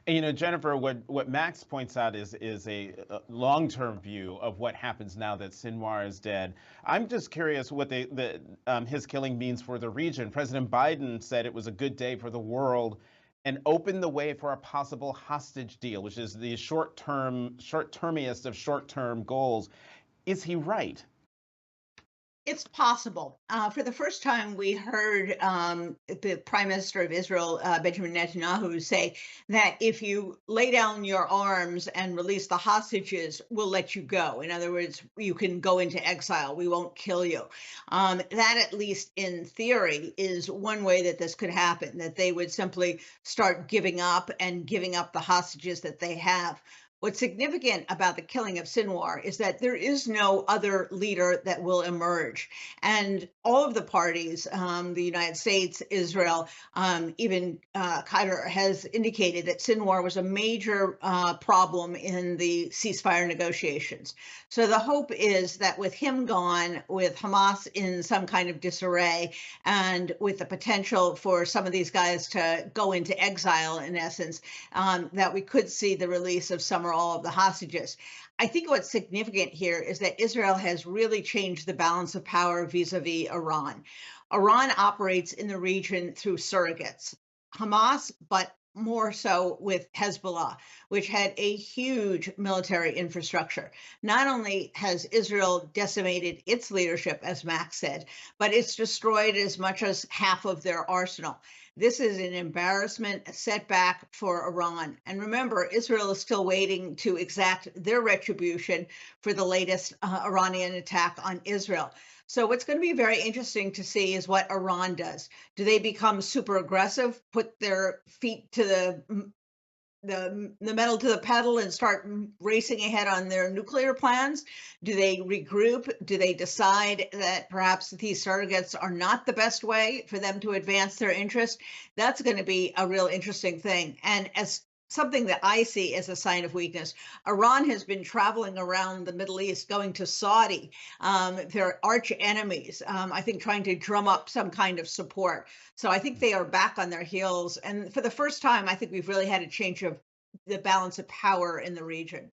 And, Jennifer, what Max points out is a long-term view of what happens now that Sinwar is dead. I'm just curious what his killing means for the region. President Biden said it was a good day for the world and opened the way for a possible hostage deal, which is the short-termiest of short-term goals. Is he right? It's possible. For the first time, we heard the Prime Minister of Israel, Benjamin Netanyahu, say that if you lay down your arms and release the hostages, we'll let you go. In other words, you can go into exile. We won't kill you. That, at least in theory, is one way that this could happen, that they would simply start giving up the hostages that they have. What's significant about the killing of Sinwar is that there is no other leader that will emerge. And all of the parties, the United States, Israel, even Qatar, has indicated that Sinwar was a major problem in the ceasefire negotiations. So the hope is that with him gone, with Hamas in some kind of disarray, and with the potential for some of these guys to go into exile, in essence, that we could see the release of some or all of the hostages. I think what's significant here is that Israel has really changed the balance of power vis-a-vis Iran. Iran operates in the region through surrogates, Hamas, but more so with Hezbollah, which had a huge military infrastructure. Not only has Israel decimated its leadership, as Max said, but it's destroyed as much as half of their arsenal. This is an embarrassment, a setback for Iran. And remember, Israel is still waiting to exact their retribution for the latest Iranian attack on Israel. So what's going to be very interesting to see is what Iran does. Do they become super aggressive, put their feet to the metal to the pedal and start racing ahead on their nuclear plans? Do they regroup? Do they decide that perhaps these surrogates are not the best way for them to advance their interest? That's going to be a real interesting thing. And as something that I see as a sign of weakness, Iran has been traveling around the Middle East, going to Saudi, their arch enemies, I think trying to drum up some kind of support. So I think they are back on their heels. And for the first time, I think we've really had a change of the balance of power in the region.